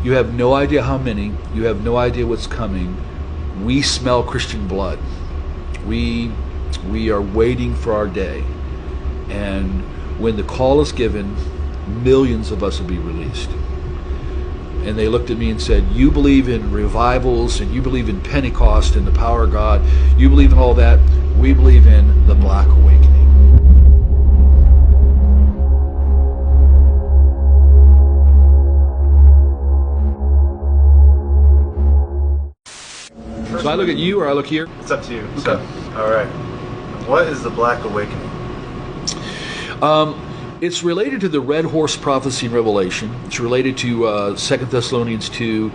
You have no idea how many. You have no idea what's coming. We smell Christian blood. We are waiting for our day. And when the call is given, millions of us will be released. And they looked at me and said, you believe in revivals and you believe in Pentecost and the power of God. You believe in all that. We believe in the Black Awakening. So I look at you or I look here? It's up to you. Okay. So, all right. What is the Black Awakening? It's related to the red horse prophecy in Revelation. It's related to 2 Thessalonians 2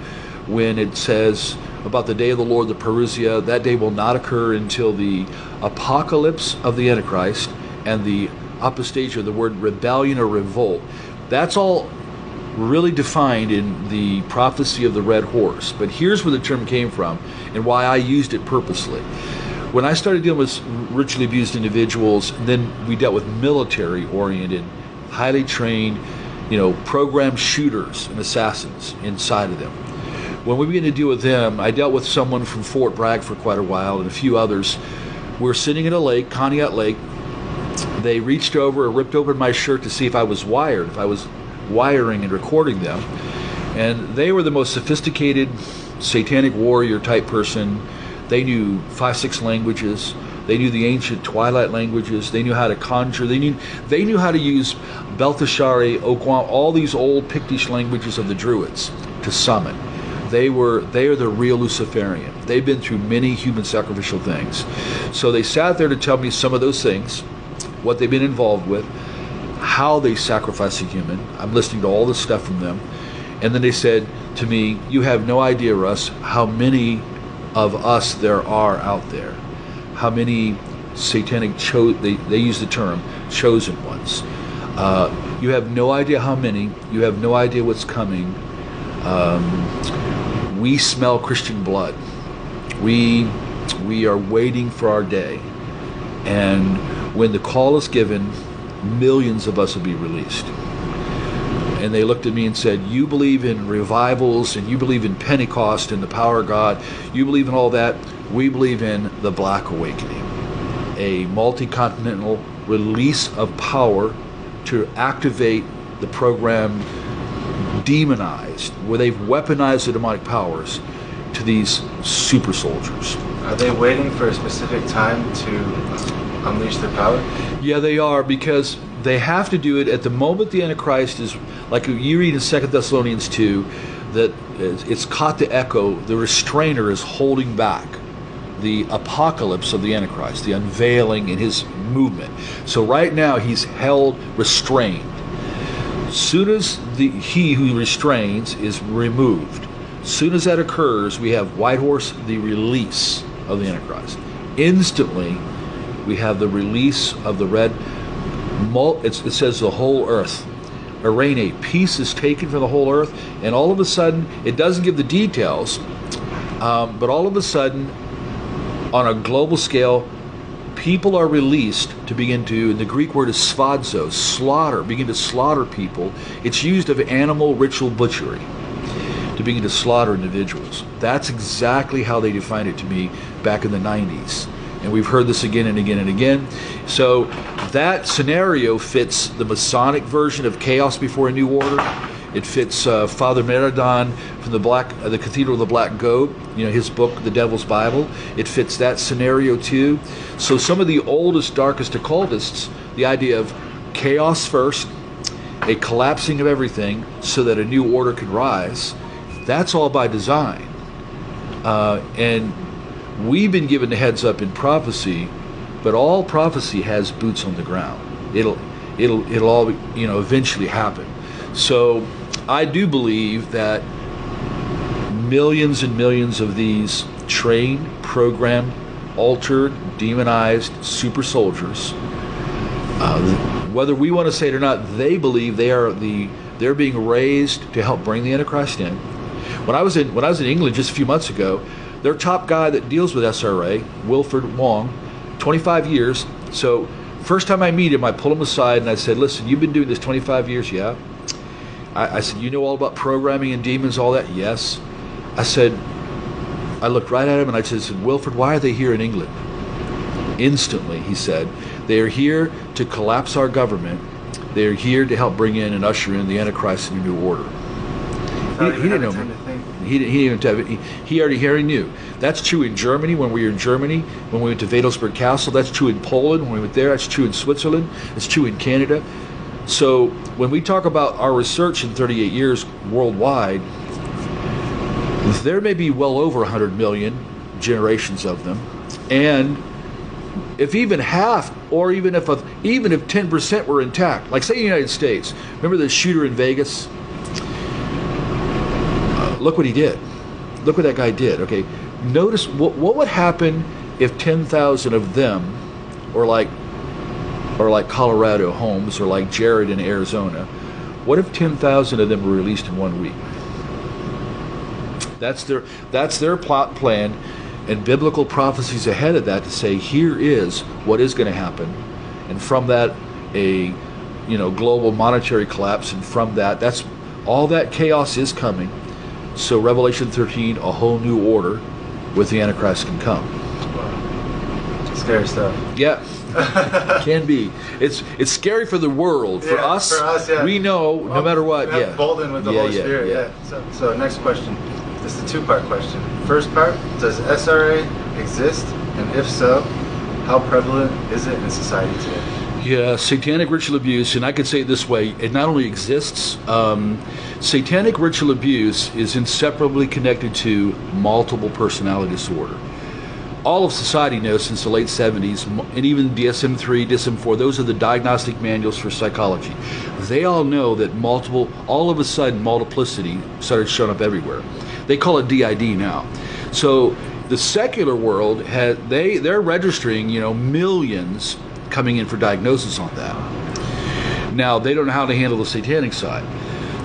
when it says about the day of the Lord, the parousia. That day will not occur until the apocalypse of the Antichrist and the apostasia, the word rebellion or revolt. That's all really defined in the prophecy of the red horse. But here's where the term came from and why I used it purposely. When I started dealing with ritually abused individuals, then we dealt with military-oriented, highly trained, programmed shooters and assassins inside of them. When we began to deal with them, I dealt with someone from Fort Bragg for quite a while and a few others. We were sitting in a lake, Conneaut Lake. They reached over and ripped open my shirt to see if I was wired, if I was wiring and recording them. And they were the most sophisticated satanic warrior type person. They knew 5-6 languages. They knew the ancient twilight languages. They knew how to conjure. They knew how to use Belteshazzar, Okwam, all these old Pictish languages of the Druids to summon. They are the real Luciferian. They've been through many human sacrificial things. So they sat there to tell me some of those things, what they've been involved with, how they sacrifice a human. I'm listening to all this stuff from them. And then they said to me, you have no idea, Russ, how many of us there are out there. How many satanic, they use the term, chosen ones. You have no idea how many. You have no idea what's coming. We smell Christian blood. We are waiting for our day. And when the call is given, millions of us will be released. And they looked at me and said, you believe in revivals and you believe in Pentecost and the power of God. You believe in all that. We believe in the Black Awakening, a multi-continental release of power to activate the program demonized, where they've weaponized the demonic powers to these super soldiers. Are they waiting for a specific time to unleash their power? Yeah, they are, because they have to do it at the moment the Antichrist is, like you read in 2 Thessalonians 2, that it's caught the echo, the restrainer is holding back the apocalypse of the Antichrist, the unveiling in his movement. So right now he's held restrained. Soon as he who restrains is removed, soon as that occurs, we have White Horse, the release of the Antichrist. Instantly, we have the release of the red. It says the whole earth. Arene, peace is taken from the whole earth, and all of a sudden, it doesn't give the details, but all of a sudden, on a global scale, people are released to begin to, and the Greek word is svadzo, slaughter, begin to slaughter people. It's used of animal ritual butchery to begin to slaughter individuals. That's exactly how they defined it to me back in the 90s. And we've heard this again and again and again. So that scenario fits the Masonic version of Chaos Before a New Order. It fits Father Meradon from the Cathedral of the Black Goat, his book, The Devil's Bible. It fits that scenario too. So some of the oldest, darkest occultists, the idea of chaos first, a collapsing of everything so that a new order can rise, that's all by design. And we've been given the heads up in prophecy, but all prophecy has boots on the ground. It'll all eventually happen. So I do believe that millions and millions of these trained, programmed, altered, demonized super soldiers, whether we want to say it or not, they believe they're being raised to help bring the Antichrist in. When I was in England just a few months ago, their top guy that deals with SRA, Wilfred Wong, 25 years. So first time I meet him, I pull him aside and I said, listen, you've been doing this 25 years, yeah? I said, you know all about programming and demons, all that? Yes. I said, I looked right at him and I said, Wilfred, why are they here in England? Instantly, he said, they are here to collapse our government. They are here to help bring in and usher in the Antichrist and a new order. He didn't know me. He didn't even have it. He already knew. That's true in Germany when we were in Germany, when we went to Wedelsberg Castle. That's true in Poland when we went there. That's true in Switzerland. It's true in Canada. So when we talk about our research in 38 years worldwide, there may be well over 100 million generations of them. And if even half, or even if 10% were intact, like say the United States, remember the shooter in Vegas? Look what he did. Look what that guy did. Okay, notice what would happen if 10,000 of them, or like Colorado Holmes, or like Jared in Arizona, what if 10,000 of them were released in 1 week? That's their plot plan, and biblical prophecies ahead of that to say here is what is going to happen, and from that a global monetary collapse, and from that's all that chaos is coming. So Revelation 13, a whole new order with the Antichrist can come. Wow. Scary stuff. Yeah. Can be. It's scary for the world. For us, yeah. We know no matter what. Yeah. Bolden with the Holy Spirit. Yeah. So next question. This is a two-part question. First part: does SRA exist, and if so, how prevalent is it in society today? Yeah, satanic ritual abuse, and I could say it this way: it not only exists. Satanic ritual abuse is inseparably connected to multiple personality disorder. All of society knows since the late 70s, and even DSM-3, DSM-4, those are the diagnostic manuals for psychology. They all know that all of a sudden, multiplicity started showing up everywhere. They call it DID now. So the secular world, they're registering, millions coming in for diagnosis on that. Now, they don't know how to handle the satanic side.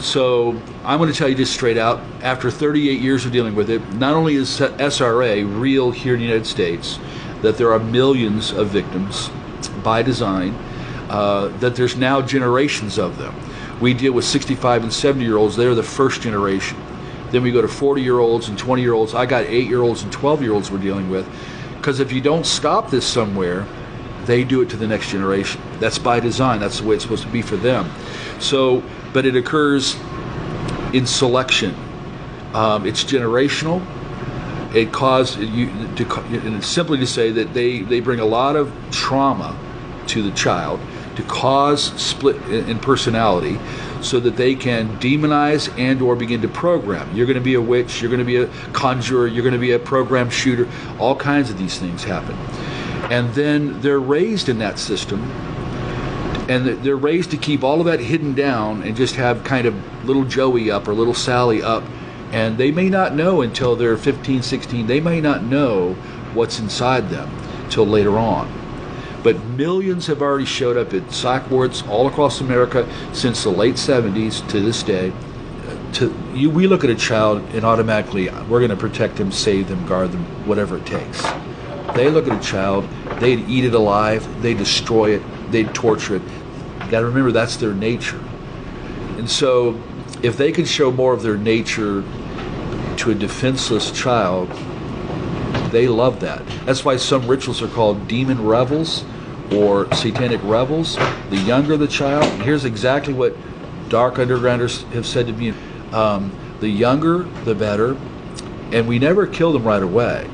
So I'm going to tell you just straight out, after 38 years of dealing with it, not only is SRA real here in the United States, that there are millions of victims by design, that there's now generations of them. We deal with 65 and 70-year-olds. They're the first generation. Then we go to 40-year-olds and 20-year-olds. I got 8-year-olds and 12-year-olds we're dealing with. Because if you don't stop this somewhere, they do it to the next generation. That's by design. That's the way it's supposed to be for them. So, but it occurs in selection. It's generational. It caused and it's simply to say that they bring a lot of trauma to the child to cause split in personality, so that they can demonize and or begin to program. You're going to be a witch. You're going to be a conjurer. You're going to be a program shooter. All kinds of these things happen, and then they're raised in that system. And they're raised to keep all of that hidden down and just have kind of little Joey up or little Sally up. And they may not know until they're 15, 16. They may not know what's inside them till later on. But millions have already showed up at psych wards all across America since the late 70s to this day. We look at a child and automatically we're going to protect them, save them, guard them, whatever it takes. They look at a child, they'd eat it alive, they destroy it, they'd torture it. You got to remember that's their nature. And so if they can show more of their nature to a defenseless child, they love that. That's why some rituals are called demon revels or satanic revels. The younger the child, and here's exactly what dark undergrounders have said to me, the younger the better, and we never kill them right away.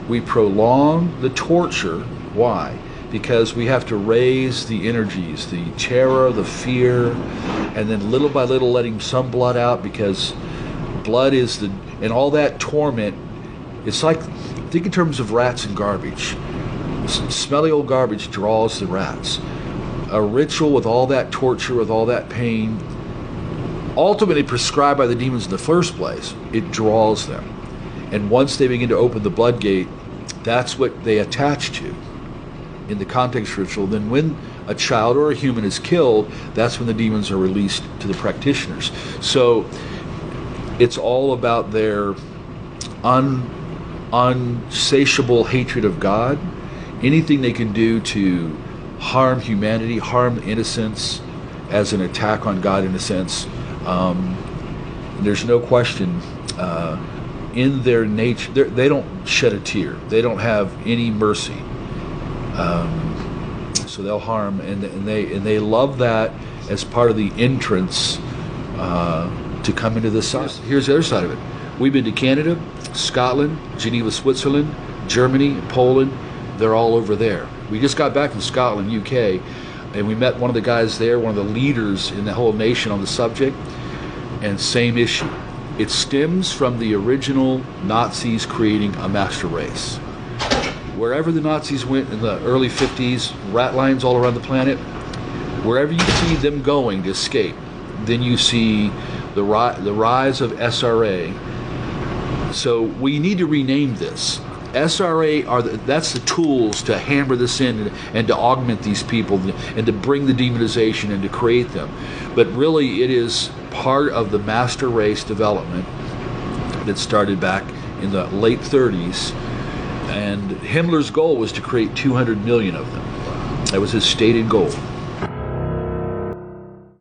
We prolong the torture. Why? Because we have to raise the energies, the terror, the fear, and then little by little letting some blood out, because blood is and all that torment, it's like, think in terms of rats and garbage. Smelly old garbage draws the rats. A ritual with all that torture, with all that pain, ultimately prescribed by the demons in the first place, it draws them. And once they begin to open the blood gate, that's what they attach to in the context ritual. Then when a child or a human is killed, that's when the demons are released to the practitioners. So it's all about their unsatiable hatred of God. Anything they can do to harm humanity, harm innocence, as an attack on God in a sense, There's no question. In their nature, they don't shed a tear. They don't have any mercy. So they'll harm, and they love that as part of the entrance to come into the side. Here's the other side of it. We've been to Canada, Scotland, Geneva, Switzerland, Germany, Poland. They're all over there. We just got back from Scotland, UK, and we met one of the guys there, one of the leaders in the whole nation on the subject, and same issue. It stems from the original Nazis creating a master race. Wherever the Nazis went in the early 50s, rat lines all around the planet, wherever you see them going to escape, then you see the rise of SRA. So we need to rename this. SRA that's the tools to hammer this in and to augment these people and to bring the demonization and to create them. But really it is part of the master race development that started back in the late 30s. And Himmler's goal was to create 200 million of them. That was his stated goal.